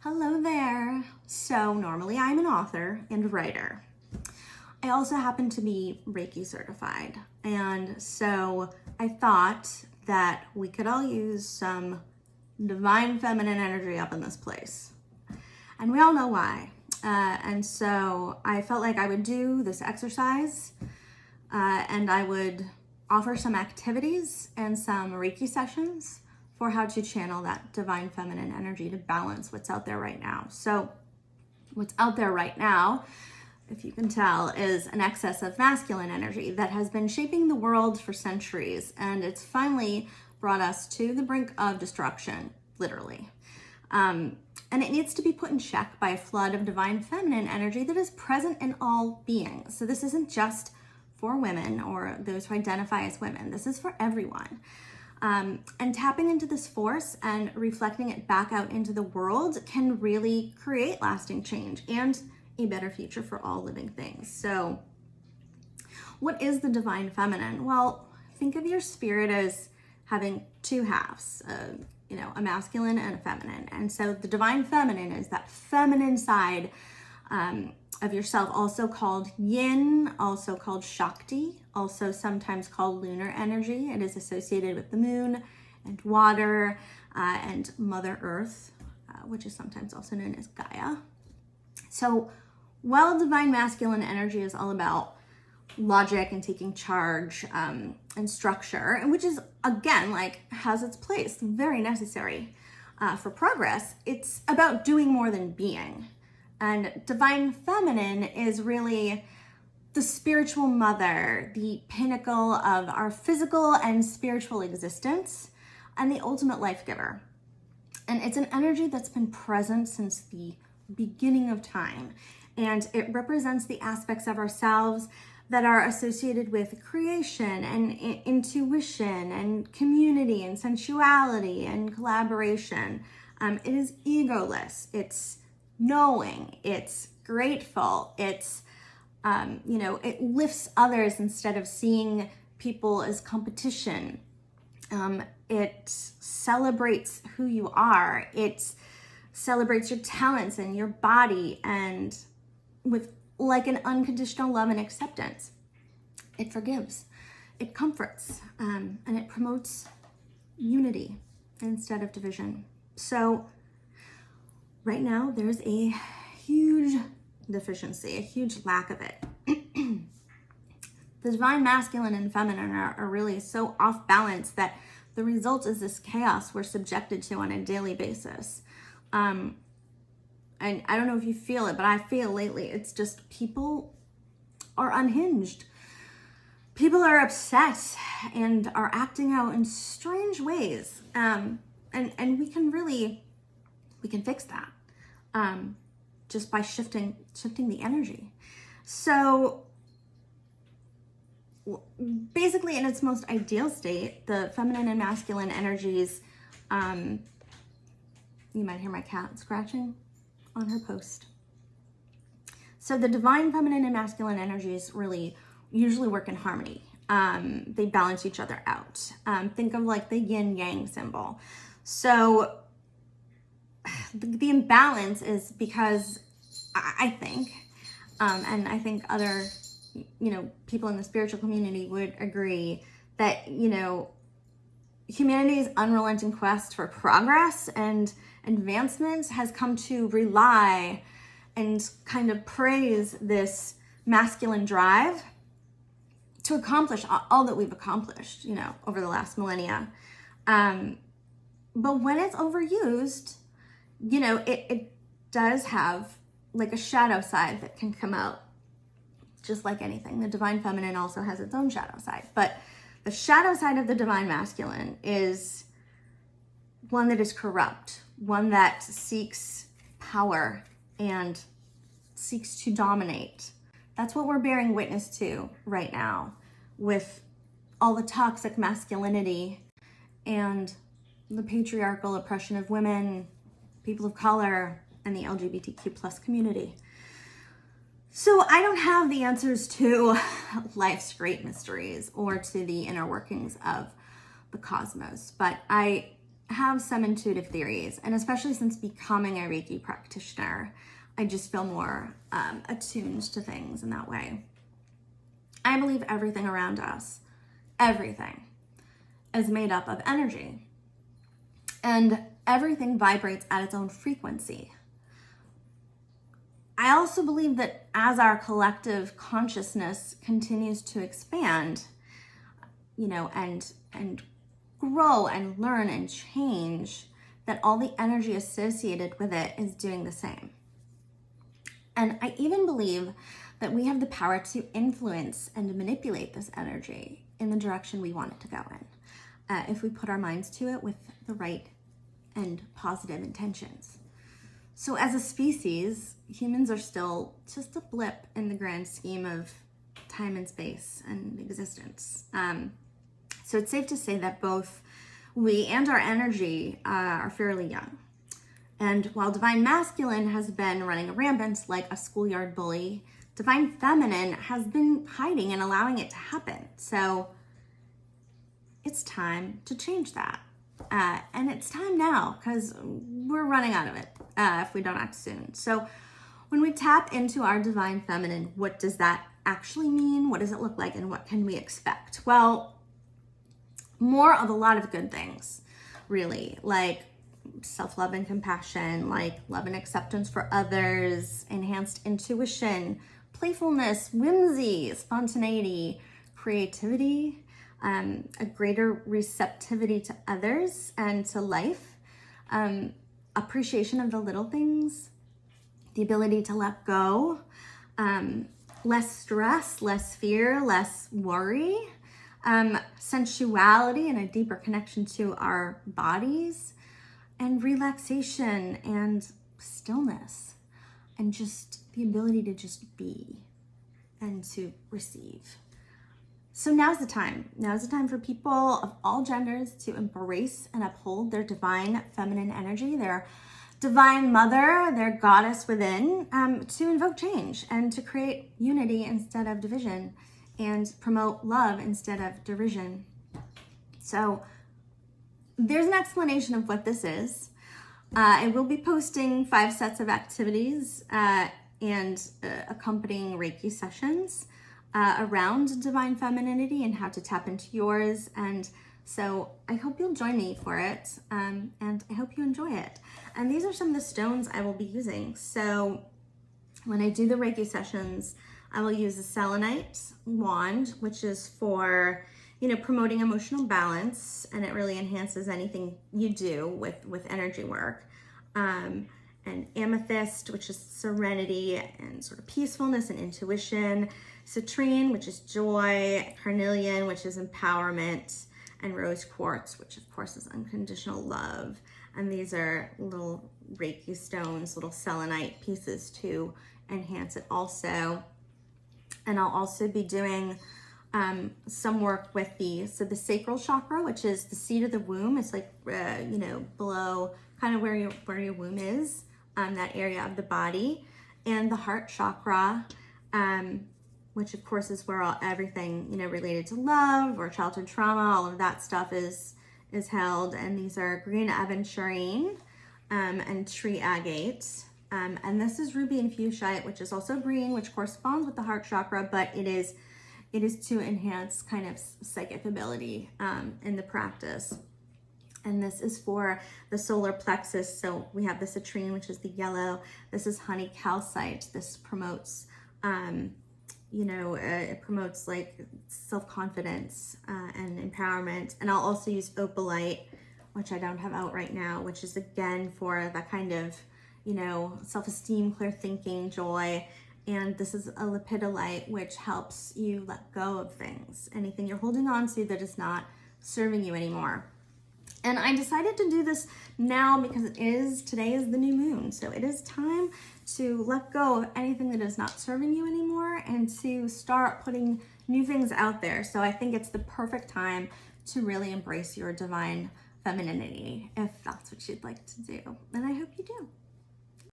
Hello there. So normally I'm an author and writer. I also happen to be Reiki certified. And so I thought that we could all use some divine feminine energy up in this place. And we all know why. And so I felt like I would do this exercise and I would offer some activities and some Reiki sessions for how to channel that divine feminine energy to balance what's out there right now. So what's out there right now, if you can tell, is an excess of masculine energy that has been shaping the world for centuries, and it's finally brought us to the brink of destruction, literally. And it needs to be put in check by a flood of divine feminine energy that is present in all beings. So this isn't just for women or those who identify as women. This is for everyone. And tapping into this force and reflecting it back out into the world can really create lasting change and a better future for all living things. So what is the divine feminine? Well, think of your spirit as having two halves, a masculine and a feminine. And so the divine feminine is that feminine side of yourself, also called yin, also called Shakti, also sometimes called lunar energy. It is associated with the moon and water and Mother Earth, which is sometimes also known as Gaia. So while divine masculine energy is all about logic and taking charge and structure, and which is, again, has its place, very necessary for progress, it's about doing more than being. And divine feminine is really the spiritual mother, the pinnacle of our physical and spiritual existence, and the ultimate life giver. And it's an energy that's been present since the beginning of time. And it represents the aspects of ourselves that are associated with creation and intuition and community and sensuality and collaboration. It is egoless. It's knowing, it's grateful, it's, it lifts others instead of seeing people as competition. It celebrates who you are. It celebrates your talents and your body, and with an unconditional love and acceptance. It forgives, it comforts, and it promotes unity instead of division. So right now, there's a huge deficiency, a huge lack of it. The divine masculine and feminine are really so off balance that the result is this chaos we're subjected to on a daily basis. And I don't know if you feel it, but I feel lately it's just people are unhinged. People are upset and are acting out in strange ways. And we can fix that. Just by shifting the energy. So basically, in its most ideal state, the feminine and masculine energies, you might hear my cat scratching on her post. So the divine feminine and masculine energies really usually work in harmony. They balance each other out. Think of the yin yang symbol. So the imbalance is because I think, and I think other, people in the spiritual community would agree that, humanity's unrelenting quest for progress and advancements has come to rely and kind of praise this masculine drive to accomplish all that we've accomplished, over the last millennia. But when it's overused, it does have a shadow side that can come out, just like anything. The divine feminine also has its own shadow side, but the shadow side of the divine masculine is one that is corrupt, one that seeks power and seeks to dominate. That's what we're bearing witness to right now with all the toxic masculinity and the patriarchal oppression of women, people of color, and the LGBTQ plus community. So I don't have the answers to life's great mysteries or to the inner workings of the cosmos, but I have some intuitive theories, and especially since becoming a Reiki practitioner, I just feel more attuned to things in that way. I believe everything around us, everything, is made up of energy, and everything vibrates at its own frequency. I also believe that as our collective consciousness continues to expand, and grow and learn and change, that all the energy associated with it is doing the same. And I even believe that we have the power to influence and manipulate this energy in the direction we want it to go in, if we put our minds to it with the right and positive intentions. So as a species, humans are still just a blip in the grand scheme of time and space and existence. So it's safe to say that both we and our energy are fairly young. And while Divine Masculine has been running rampant like a schoolyard bully, Divine Feminine has been hiding and allowing it to happen. So it's time to change that. And it's time now, because we're running out of it if we don't act soon. So when we tap into our Divine Feminine, what does that actually mean? What does it look like? And what can we expect? Well, more of a lot of good things, really, like self-love and compassion, like love and acceptance for others, enhanced intuition, playfulness, whimsy, spontaneity, creativity, a greater receptivity to others and to life, appreciation of the little things, the ability to let go, less stress, less fear, less worry, sensuality and a deeper connection to our bodies, and relaxation and stillness, and just the ability to just be and to receive. So now's the time. Now's the time for people of all genders to embrace and uphold their divine feminine energy, their divine mother, their goddess within, to invoke change and to create unity instead of division, and promote love instead of derision. So there's an explanation of what this is. I will be posting 5 sets of activities and accompanying Reiki sessions around divine femininity and how to tap into yours. And so I hope you'll join me for it, and I hope you enjoy it. And these are some of the stones I will be using. So when I do the Reiki sessions, I will use a selenite wand, which is for, promoting emotional balance, and it really enhances anything you do with energy work. And amethyst, which is serenity and sort of peacefulness and intuition. Citrine, which is joy. Carnelian, which is empowerment. And rose quartz, which of course is unconditional love. And these are little Reiki stones, little selenite pieces to enhance it also. And I'll also be doing some work with the sacral chakra, which is the seat of the womb. It's like, below kind of where your womb is, that area of the body. And the heart chakra, which of course is where everything, related to love or childhood trauma, all of that stuff is held. And these are green aventurine and tree agate. And this is ruby and fuchsite, which is also green, which corresponds with the heart chakra, but it is to enhance kind of psychic ability in the practice. And this is for the solar plexus. So we have the citrine, which is the yellow. This is honey calcite. This promotes, it promotes like self-confidence and empowerment. And I'll also use opalite, which I don't have out right now, which is again for that kind of, self-esteem, clear thinking, joy. And this is a lepidolite, which helps you let go of things, anything you're holding on to that is not serving you anymore. And I decided to do this now because today is the new moon. So it is time to let go of anything that is not serving you anymore and to start putting new things out there. So I think it's the perfect time to really embrace your divine femininity if that's what you'd like to do. And I hope you do.